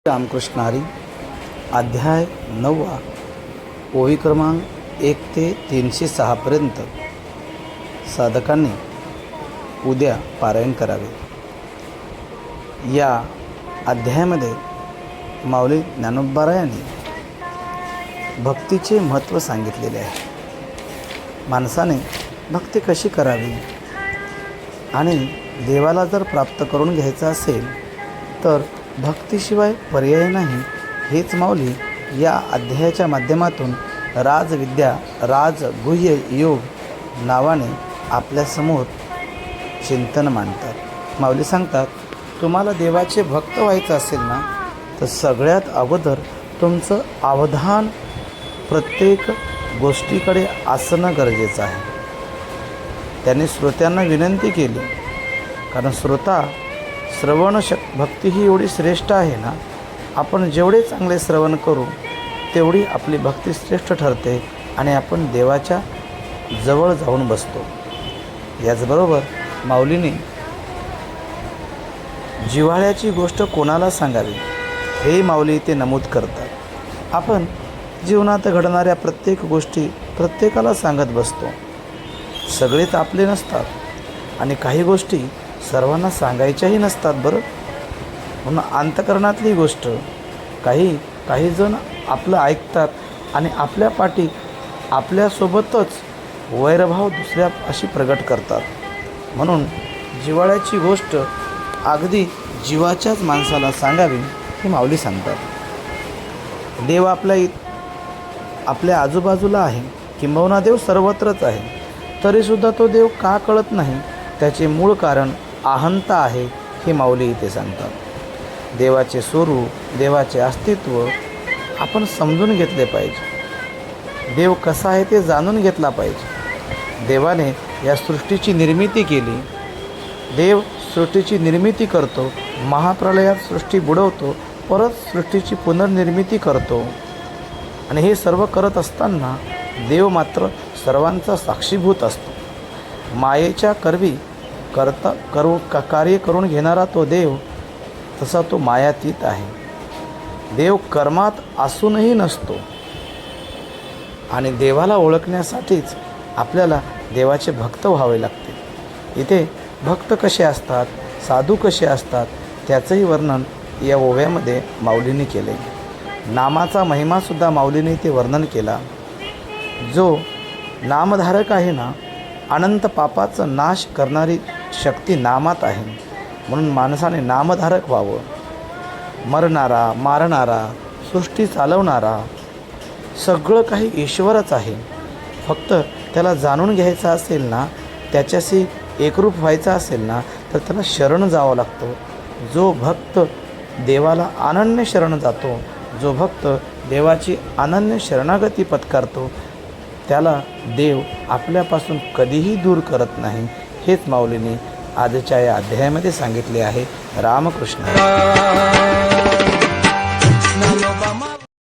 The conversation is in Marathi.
रामकृष्ण हरी अध्याय 9 ओवी क्रमांक 1 ते 306 पर्यंत साधकांनी उद्या पारायण करावे। या अध्यायामध्ये माऊली ज्ञानोबारायांनी भक्तीचे महत्त्व सांगितलेले आहे। माणसाने भक्ती कशी करावी आणि देवाला जर प्राप्त करून घ्यायचं असेल तर भक्तीशिवाय पर्याय नाही, हेच माऊली या अध्यायाच्या माध्यमातून राजविद्या राजगुह्य योग नावाने आपल्यासमोर चिंतन मांडतात। माऊली सांगतात, तुम्हाला देवाचे भक्त व्हायचं असेल ना तर सगळ्यात अगोदर तुमचं अवधान प्रत्येक गोष्टीकडे असणं गरजेचं आहे। त्यांनी श्रोत्यांना विनंती केली, कारण श्रवण भक्ती ही एवढी श्रेष्ठ आहे ना, आपण जेवढे चांगले श्रवण करू तेवढी आपली भक्ती श्रेष्ठ ठरते आणि आपण देवाच्या जवळ जाऊन बसतो। याचबरोबर माऊलीने जिव्हाळ्याची गोष्ट कोणाला सांगावी हे माऊली इथे नमूद करतात। आपण जीवनात घडणाऱ्या प्रत्येक गोष्टी प्रत्येकाला सांगत बसतो। सगळेच आपले नसतात आणि काही गोष्टी सर्वांना सांगायच्याही नसतात बरं। म्हणून अंतःकरणातली गोष्ट काही जण आपलं ऐकतात आणि आपल्या पाठी आपल्यासोबतच वैरभाव दुसऱ्या अशी प्रगट करतात। म्हणून जिव्हाळ्याची गोष्ट अगदी जीवाच्याच माणसाला सांगावी हे माऊली सांगतात। देव आपल्या आजूबाजूला आहे, किंबहुना देव सर्वत्रच आहे, तरीसुद्धा तो देव का कळत नाही, त्याचे मूळ कारण अहंता आहे हे माऊली इथे सांगतात। देवाचे स्वरूप देवाचे अस्तित्व आपण समजून घेतले पाहिजे। देव कसा आहे ते जाणून घेतला पाहिजे। देवाने या सृष्टीची निर्मिती केली, देव सृष्टीची निर्मिती करतो, महाप्रलयात सृष्टी बुडवतो, परत सृष्टीची पुनर्निर्मिती करतो आणि हे सर्व करत असताना देव मात्र सर्वांचा साक्षीभूत असतो। मायेच्या करवी कार्य करून घेणारा तो देव तसा तो मायातीत आहे। देव कर्मात असूनही नसतो आणि देवाला ओळखण्यासाठीच आपल्याला देवाचे भक्त व्हावे लागते। इथे भक्त कसे असतात, साधू कसे असतात त्याचंही वर्णन या ओव्यामध्ये माऊलीने केले। नामाचा महिमासुद्धा माऊलीने इथे वर्णन केला। जो नामधारक आहे ना, अनंत पापाचं नाश करणारी शक्ती नामात आहे। म्हणून माणसाने नामधारक व्हावं। मरणारा मारणारा सृष्टी चालवणारा सगळं काही ईश्वरच आहे। फक्त त्याला जाणून घ्यायचं असेल ना, त्याच्याशी एकरूप व्हायचं असेल ना तर त्याला शरण जावं लागतं। जो भक्त देवाला अनन्य शरण जातो, जो भक्त देवाची अनन्य शरणागती पत्करतो त्याला देव आपल्यापासून कधीही दूर करत नाही, हेच माऊलीने आजच्या या अध्यायामध्ये सांगितले आहे। रामकृष्ण।